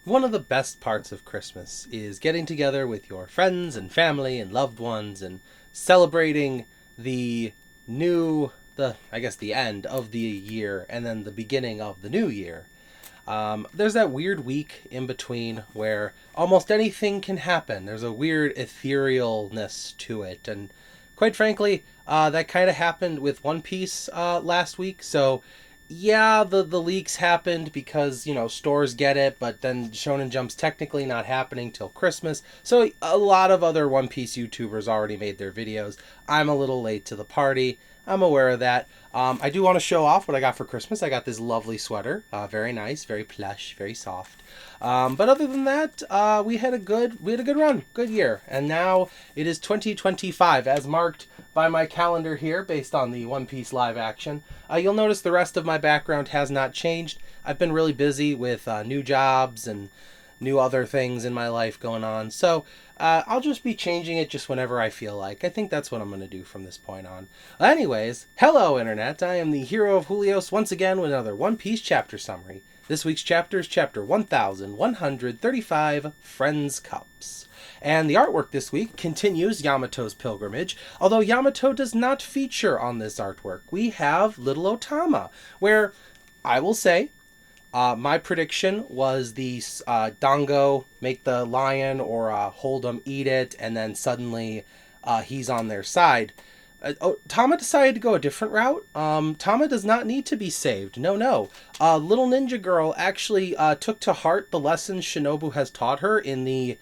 One of the best parts of Christmas is getting together with your friends and family and loved ones and celebrating the the end of the year and then the beginning of the new year. There's that weird week in between where almost anything can happen. There's a weird etherealness to it. And quite frankly, that kind of happened with One Piece last week. So yeah, the leaks happened because, stores get it, but then Shonen Jump's technically not happening till Christmas. So a lot of other One Piece YouTubers already made their videos. I'm a little late to the party. I'm aware of that. I do want to show off what I got for Christmas. I got this lovely sweater. Very nice, very plush, very soft. But other than that, we had a good run, good year. And now it is 2025, as marked by my calendar here, based on the One Piece live action. You'll notice the rest of my background has not changed. I've been really busy with new jobs and new other things in my life going on. So I'll just be changing it just whenever I feel like. I think that's what I'm going to do from this point on. Anyways, hello Internet. I am the hero of Julios once again with another One Piece chapter summary. This week's chapter is chapter 1135, Friends Cups. And the artwork this week continues Yamato's pilgrimage, although Yamato does not feature on this artwork. We have Little Otama, where I will say my prediction was the Dango make the lion or hold him eat it, and then suddenly he's on their side. Tama decided to go a different route. Tama does not need to be saved. No. Little Ninja Girl actually took to heart the lessons Shinobu has taught her in the,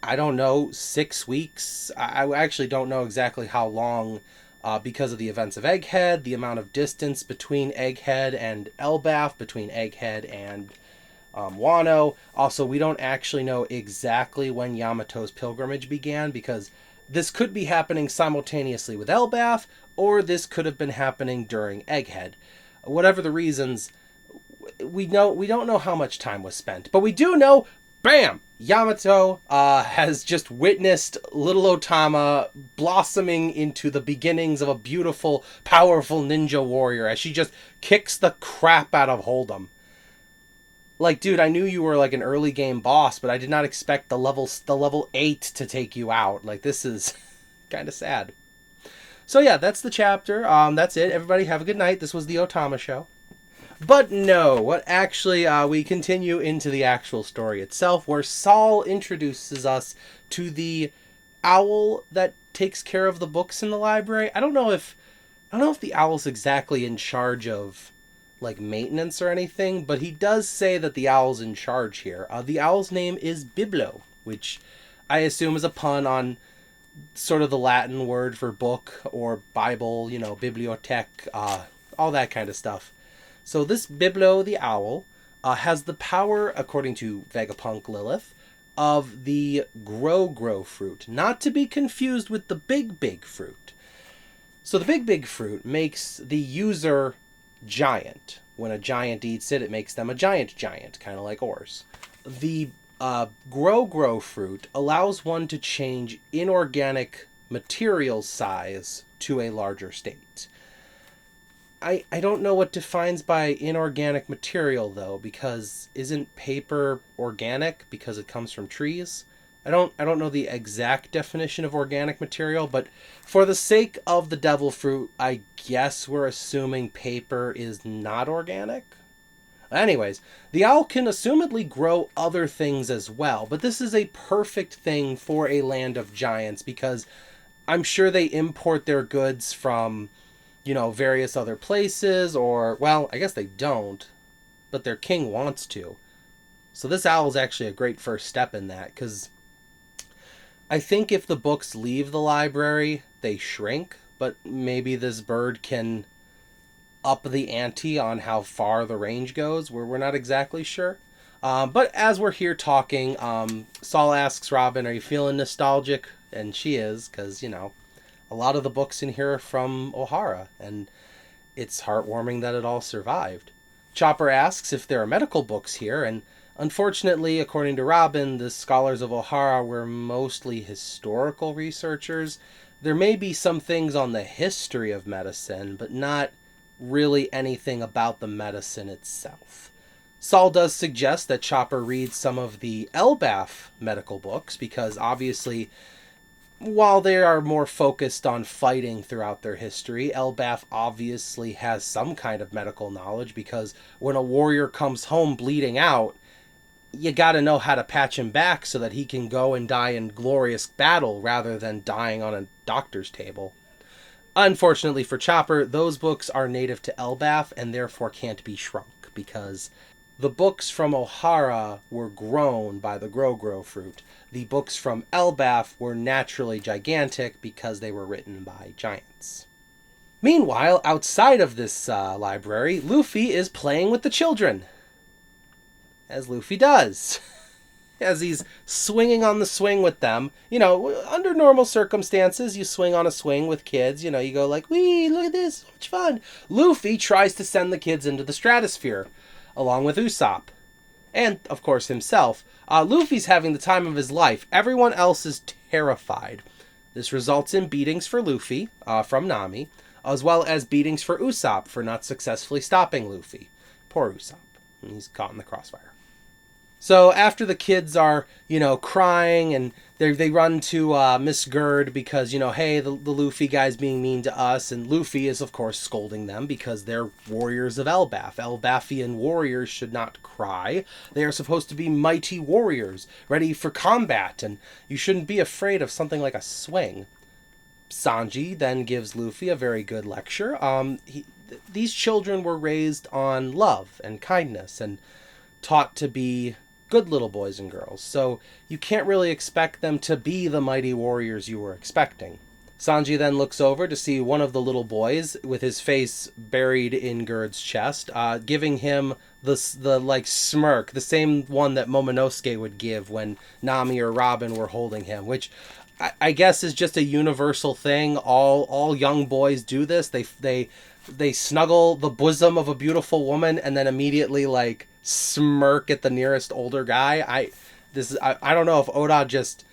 6 weeks. I actually don't know exactly how long, because of the events of Egghead, the amount of distance between Egghead and Elbaf, between Egghead and Wano. Also, we don't actually know exactly when Yamato's pilgrimage began, because this could be happening simultaneously with Elbaf, or this could have been happening during Egghead. Whatever the reasons, we don't know how much time was spent, but we do know, bam! Yamato has just witnessed Little Otama blossoming into the beginnings of a beautiful, powerful ninja warrior as she just kicks the crap out of Hold'em. Like, dude, I knew you were like an early game boss, but I did not expect the level 8 to take you out. Like, this is kind of sad. So yeah, that's the chapter. That's it. Everybody have a good night. This was the Otama Show. But no, what actually, we continue into the actual story itself, where Saul introduces us to the owl that takes care of the books in the library. I don't know if the owl's exactly in charge of like maintenance or anything, but he does say that the owl's in charge here. The owl's name is Biblo, which I assume is a pun on sort of the Latin word for book or Bible, bibliothek, all that kind of stuff. So this Biblo the owl has the power, according to Vegapunk Lilith, of the Grow fruit, not to be confused with the Big fruit. So the Big fruit makes the user giant. When a giant eats it, it makes them a giant, kind of like ores. The Grow fruit allows one to change inorganic material size to a larger state. I don't know what defines by inorganic material, though, because isn't paper organic because it comes from trees? I don't know the exact definition of organic material, but for the sake of the devil fruit, I guess we're assuming paper is not organic. Anyways, the owl can assumedly grow other things as well, but this is a perfect thing for a land of giants because I'm sure they import their goods from various other places, or, well, I guess they don't, but their king wants to. So this owl is actually a great first step in that, because I think if the books leave the library, they shrink, but maybe this bird can up the ante on how far the range goes, where we're not exactly sure. But as we're here talking, Saul asks Robin, are you feeling nostalgic? And she is, because, a lot of the books in here are from Ohara, and it's heartwarming that it all survived. Chopper asks if there are medical books here, and unfortunately, according to Robin, the scholars of Ohara were mostly historical researchers. There may be some things on the history of medicine, but not really anything about the medicine itself. Saul does suggest that Chopper reads some of the Elbaf medical books because obviously, while they are more focused on fighting throughout their history, Elbaf obviously has some kind of medical knowledge because when a warrior comes home bleeding out, you got to know how to patch him back so that he can go and die in glorious battle rather than dying on a doctor's table. Unfortunately for Chopper, those books are native to Elbaf and therefore can't be shrunk because the books from O'Hara were grown by the Grow fruit. The books from Elbaf were naturally gigantic because they were written by giants. Meanwhile, outside of this library, Luffy is playing with the children. As Luffy does. As he's swinging on the swing with them. You know, under normal circumstances, you swing on a swing with kids. You know, you go like, wee, look at this, so much fun. Luffy tries to send the kids into the stratosphere, along with Usopp. And, of course, himself. Luffy's having the time of his life. Everyone else is terrified. This results in beatings for Luffy, from Nami, as well as beatings for Usopp for not successfully stopping Luffy. Poor Usopp. He's caught in the crossfire. So after the kids are, you know, crying and they run to Miss Gerd because, you know, hey, the Luffy guy's being mean to us. And Luffy is, of course, scolding them because they're warriors of Elbaf. Elbafian warriors should not cry. They are supposed to be mighty warriors, ready for combat. And you shouldn't be afraid of something like a swing. Sanji then gives Luffy a very good lecture. These children were raised on love and kindness and taught to be good little boys and girls, so you can't really expect them to be the mighty warriors you were expecting. Sanji then looks over to see one of the little boys with his face buried in Gerd's chest, giving him the like smirk, the same one that Momonosuke would give when Nami or Robin were holding him, which I guess is just a universal thing. All young boys do this. They snuggle the bosom of a beautiful woman and then immediately like smirk at the nearest older guy. I don't know if Oda just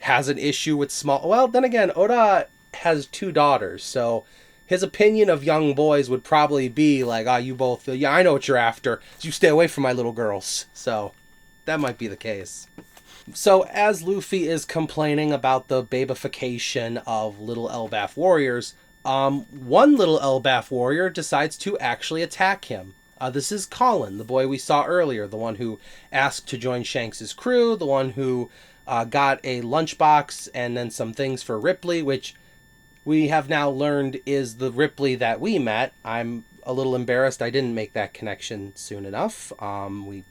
has an issue with small. Well, then again, Oda has 2 daughters, so his opinion of young boys would probably be like, you both, yeah, I know what you're after. You stay away from my little girls. So that might be the case. So as Luffy is complaining about the babification of little Elbaf warriors, one little Elbaf warrior decides to actually attack him. This is Colin, the boy we saw earlier, the one who asked to join Shanks' crew, the one who got a lunchbox and then some things for Ripley, which we have now learned is the Ripley that we met. I'm a little embarrassed I didn't make that connection soon enough. We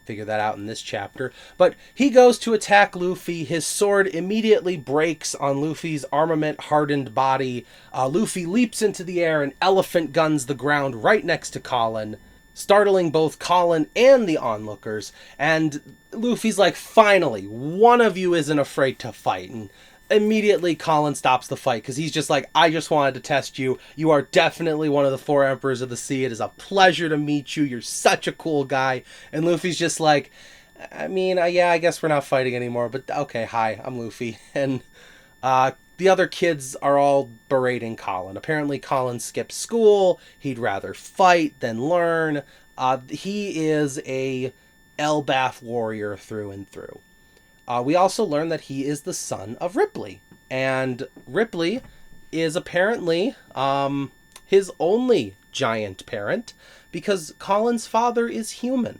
figure that out in this chapter. But he goes to attack Luffy. His sword immediately breaks on Luffy's armament-hardened body. Luffy leaps into the air and elephant guns the ground right next to Colin, startling both Colin and the onlookers. And Luffy's like, finally, one of you isn't afraid to fight. And immediately Colin stops the fight because he's just like, I just wanted to test you. You are definitely one of the 4 Emperors of the Sea. It is a pleasure to meet you. You're such a cool guy. And Luffy's just like, I mean, yeah, I guess we're not fighting anymore, but okay, hi, I'm Luffy. And the other kids are all berating Colin. Apparently Colin skipped school. He'd rather fight than learn. He is a Elbaf warrior through and through. We also learn that he is the son of Ripley. And Ripley is apparently his only giant parent because Colin's father is human.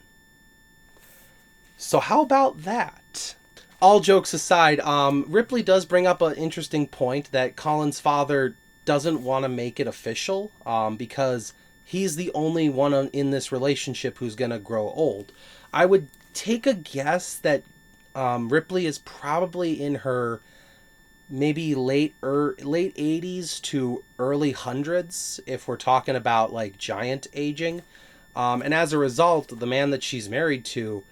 So how about that? All jokes aside, Ripley does bring up an interesting point that Colin's father doesn't want to make it official because he's the only one in this relationship who's going to grow old. I would take a guess that Ripley is probably in her maybe late 80s to early hundreds if we're talking about like giant aging. And as a result, the man that she's married to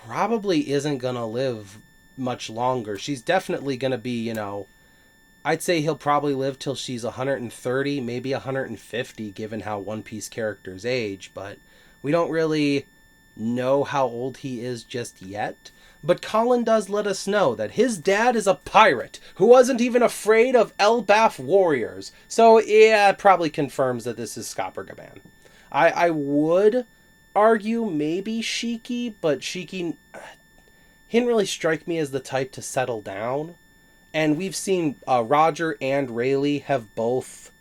probably isn't going to live much longer. She's definitely going to be, I'd say he'll probably live till she's 130, maybe 150, given how One Piece characters age, but we don't really know how old he is just yet. But Colin does let us know that his dad is a pirate who wasn't even afraid of Elbaf warriors. So yeah, it probably confirms that this is Skopper Gaban. I would argue maybe Shiki, but Shiki, he didn't really strike me as the type to settle down. And we've seen Roger and Rayleigh have both,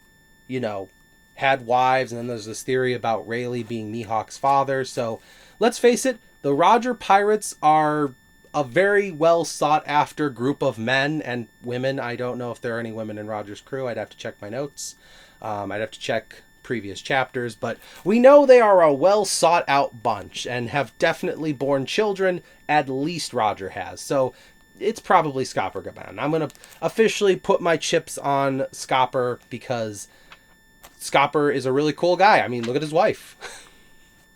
you know, had wives, and then there's this theory about Rayleigh being Mihawk's father. So let's face it, the Roger pirates are a very well sought after group of men and women. I don't know if there are any women in Roger's crew. I'd have to check my notes. I'd have to check previous chapters, but we know they are a well sought out bunch and have definitely borne children, at least Roger has. So it's probably Scopper Gaban. I'm going to officially put my chips on Scopper because Scopper is a really cool guy. I mean, look at his wife.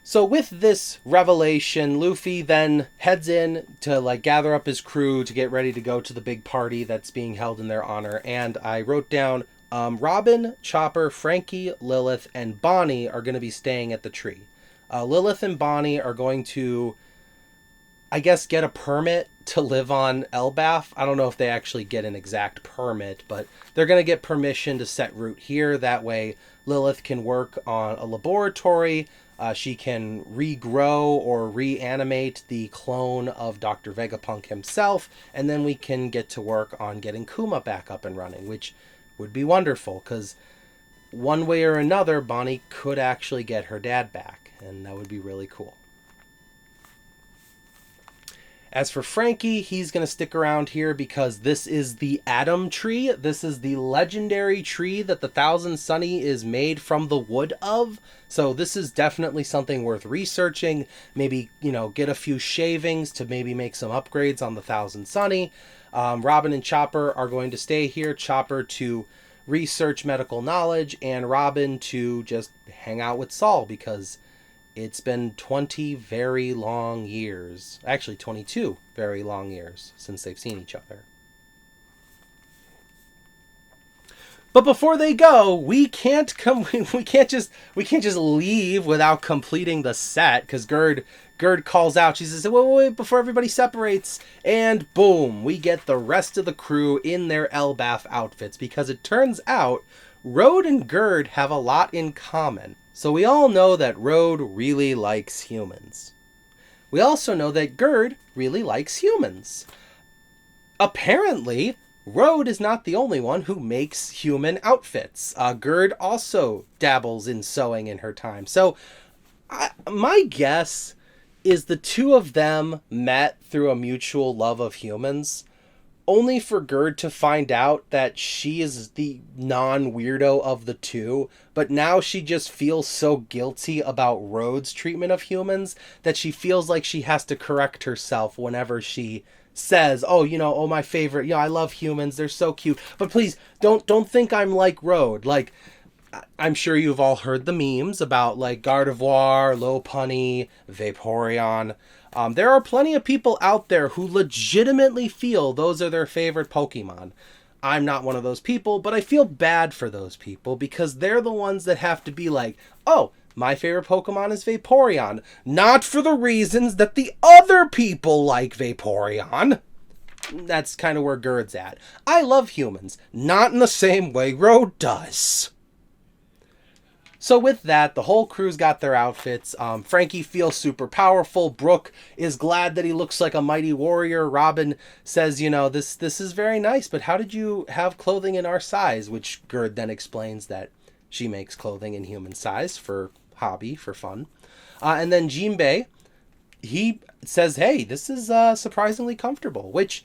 So with this revelation, Luffy then heads in to like gather up his crew to get ready to go to the big party that's being held in their honor. And I wrote down Robin, Chopper, Frankie, Lilith, and Bonnie are going to be staying at the tree. Lilith and Bonnie are going to, I guess, get a permit to live on Elbaf. I don't know if they actually get an exact permit, but they're going to get permission to set root here. That way Lilith can work on a laboratory. She can regrow or reanimate the clone of Dr. Vegapunk himself, and then we can get to work on getting Kuma back up and running, which would be wonderful, because one way or another, Bonnie could actually get her dad back, and that would be really cool. As for Frankie, he's going to stick around here because this is the Atom Tree. This is the legendary tree that the Thousand Sunny is made from the wood of. So this is definitely something worth researching. Maybe, you know, get a few shavings to maybe make some upgrades on the Thousand Sunny. Robin and Chopper are going to stay here. Chopper to research medical knowledge, and Robin to just hang out with Saul because it's been 20 very long years. Actually, 22 very long years since they've seen each other. But before they go, we can't just leave without completing the set, because Gerd calls out. She says, wait, before everybody separates. And boom, we get the rest of the crew in their Elbaf outfits, because it turns out Road and Gerd have a lot in common. So we all know that Road really likes humans. We also know that Gerd really likes humans. Apparently, Road is not the only one who makes human outfits. Gerd also dabbles in sewing in her time. So my guess is the two of them met through a mutual love of humans, only for Gerd to find out that she is the non-weirdo of the two, but now she just feels so guilty about Road's treatment of humans that she feels like she has to correct herself whenever she says, oh, my favorite, I love humans, they're so cute, but please, don't think I'm like Road. Like, I'm sure you've all heard the memes about, like, Gardevoir, Lopunny, Vaporeon. There are plenty of people out there who legitimately feel those are their favorite Pokemon. I'm not one of those people, but I feel bad for those people because they're the ones that have to be like, oh, my favorite Pokemon is Vaporeon. Not for the reasons that the other people like Vaporeon. That's kind of where Gerd's at. I love humans, not in the same way Road does. So with that, the whole crew's got their outfits. Frankie feels super powerful. Brooke is glad that he looks like a mighty warrior. Robin says, this is very nice, but how did you have clothing in our size? Which Gerd then explains that she makes clothing in human size for hobby, for fun. And then Jinbei, he says, hey, this is surprisingly comfortable, which,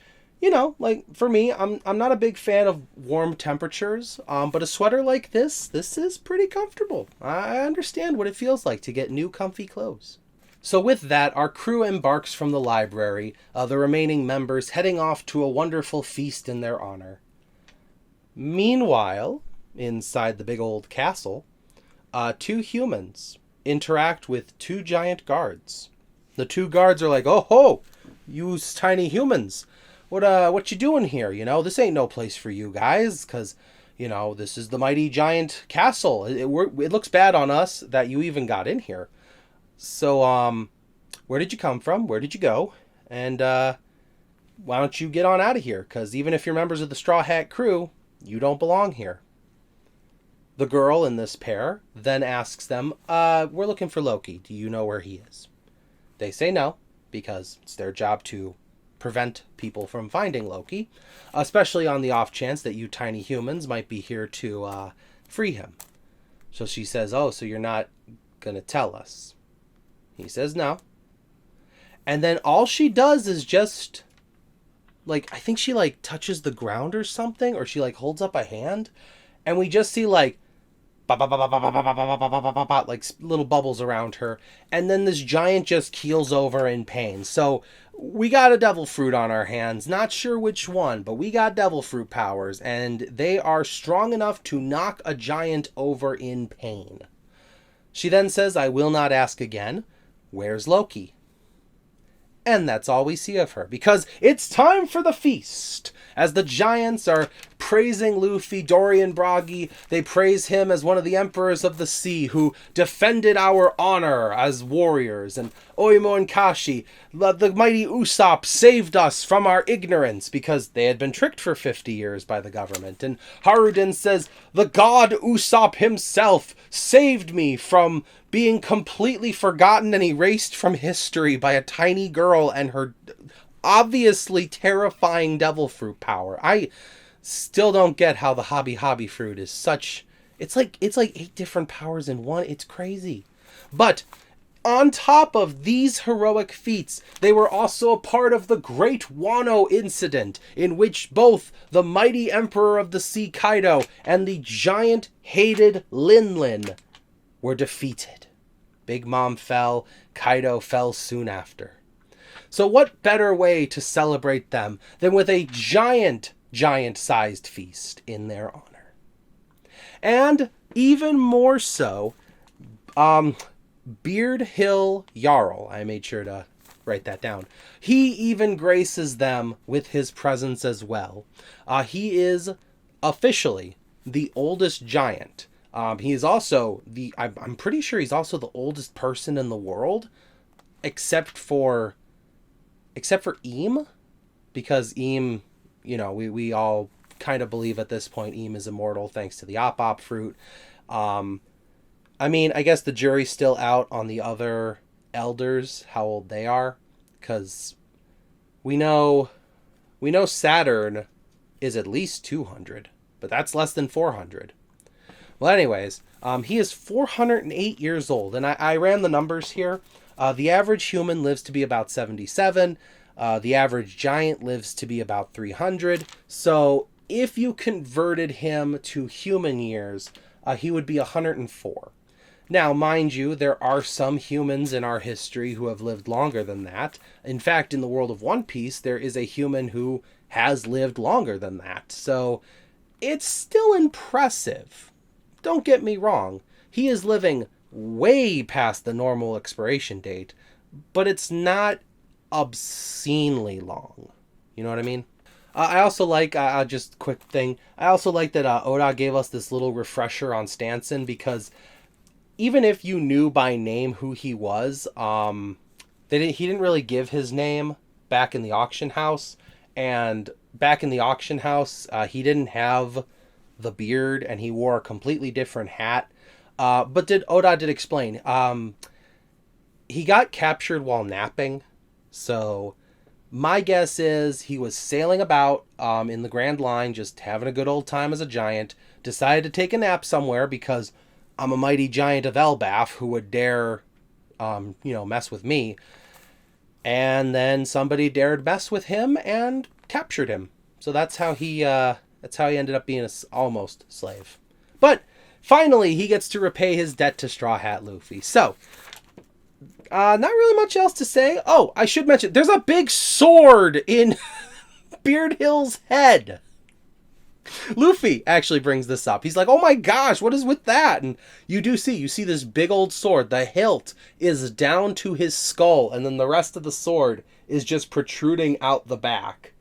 like for me, I'm not a big fan of warm temperatures, but a sweater like this is pretty comfortable. I understand what it feels like to get new comfy clothes. So with that, our crew embarks from the library, the remaining members heading off to a wonderful feast in their honor. Meanwhile, inside the big old castle, two humans interact with two giant guards. The two guards are like, oh ho, you tiny humans. What you doing here? This ain't no place for you guys, because, this is the mighty giant castle. It looks bad on us that you even got in here. So, where did you come from? Where did you go? And, why don't you get on out of here? Because even if you're members of the Straw Hat crew, you don't belong here. The girl in this pair then asks them, we're looking for Loki. Do you know where he is? They say no, because it's their job to prevent people from finding Loki, especially on the off chance that you tiny humans might be here to free him. So she says, oh, so you're not going to tell us? He says no. And then all she does is just, like, I think she, like, touches the ground or something, or she, like, holds up a hand, and we just see, like, like little bubbles around her, and then this giant just keels over in pain. So we got a devil fruit on our hands, not sure which one, but we got devil fruit powers, and they are strong enough to knock a giant over in pain. She then says, I will not ask again, where's Loki? And that's all we see of her, because it's time for the feast. As the giants are praising Luffy, Dorian Bragi, they praise him as one of the emperors of the sea who defended our honor as warriors. And Oimo and Kashi, the mighty Usopp, saved us from our ignorance because they had been tricked for 50 years by the government. And Haruden says, the god Usopp himself saved me from being completely forgotten and erased from history by a tiny girl and her obviously terrifying devil fruit power. I still don't get how the hobby fruit is such... It's like 8 different powers in one. It's crazy. But on top of these heroic feats, they were also a part of the Great Wano incident, in which both the mighty Emperor of the Sea Kaido and the giant hated Lin Lin were defeated. Big Mom fell, Kaido fell soon after. So what better way to celebrate them than with a giant-sized feast in their honor? And even more so, Beard Hill Jarl, I made sure to write that down, he even graces them with his presence as well. He is officially the oldest giant. He is also I'm pretty sure he's also the oldest person in the world, except for Eam, because Eam, we all kind of believe at this point Eam is immortal thanks to the Op fruit. I mean, I guess the jury's still out on the other elders, how old they are, because we know Saturn is at least 200, but that's less than 400. Well, anyways, he is 408 years old, and I ran the numbers here. The average human lives to be about 77. The average giant lives to be about 300. So if you converted him to human years, he would be 104. Now, mind you, there are some humans in our history who have lived longer than that. In fact, in the world of One Piece, there is a human who has lived longer than that. So it's still impressive. Don't get me wrong. He is living way past the normal expiration date, but it's not obscenely long. You know what I mean? I also like, just quick thing, I also like that Oda gave us this little refresher on Stanson, because even if you knew by name who he was, he didn't really give his name back in the auction house, and back in the auction house, he didn't have the beard, and he wore a completely different hat. But Oda did explain. He got captured while napping, so my guess is he was sailing about in the Grand Line, just having a good old time as a giant, decided to take a nap somewhere because I'm a mighty giant of Elbaf who would dare, mess with me. And then somebody dared mess with him and captured him. So that's how he ended up being an almost slave. But finally, he gets to repay his debt to Straw Hat Luffy. So, not really much else to say. Oh, I should mention, there's a big sword in Beard Hill's head. Luffy actually brings this up. He's like, oh my gosh, what is with that? And you see this big old sword. The hilt is down to his skull, and then the rest of the sword is just protruding out the back.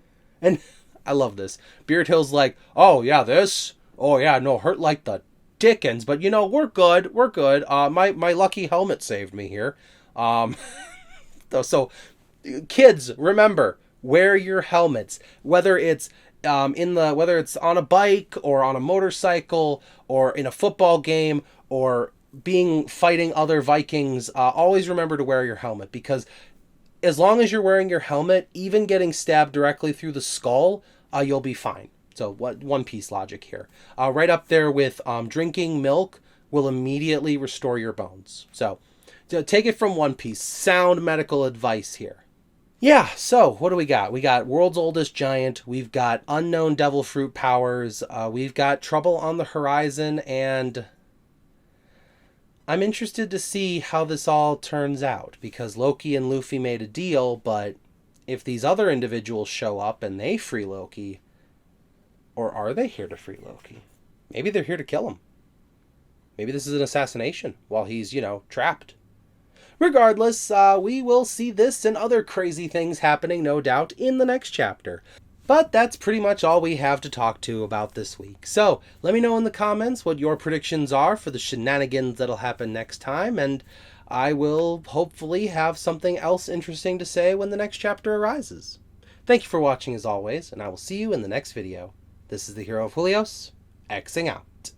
And I love this. Beard Hill's like, oh yeah, this? Oh yeah, no, hurt like the dickens, but we're good. My lucky helmet saved me here. So kids, remember, wear your helmets, whether it's whether it's on a bike or on a motorcycle or in a football game or fighting other Vikings, always remember to wear your helmet, because as long as you're wearing your helmet, even getting stabbed directly through the skull, you'll be fine. So what One Piece logic here. Right up there with drinking milk will immediately restore your bones. So take it from One Piece. Sound medical advice here. Yeah, so what do we got? We got World's Oldest Giant, we've got Unknown Devil Fruit Powers, we've got Trouble on the Horizon, and I'm interested to see how this all turns out, because Loki and Luffy made a deal, but if these other individuals show up and they free Loki, or are they here to free Loki? Maybe they're here to kill him. Maybe this is an assassination while he's, trapped. Regardless, we will see this and other crazy things happening, no doubt, in the next chapter. But that's pretty much all we have to talk to about this week. So let me know in the comments what your predictions are for the shenanigans that'll happen next time, and I will hopefully have something else interesting to say when the next chapter arises. Thank you for watching as always, and I will see you in the next video. This is the Hero of Julios, Xing out.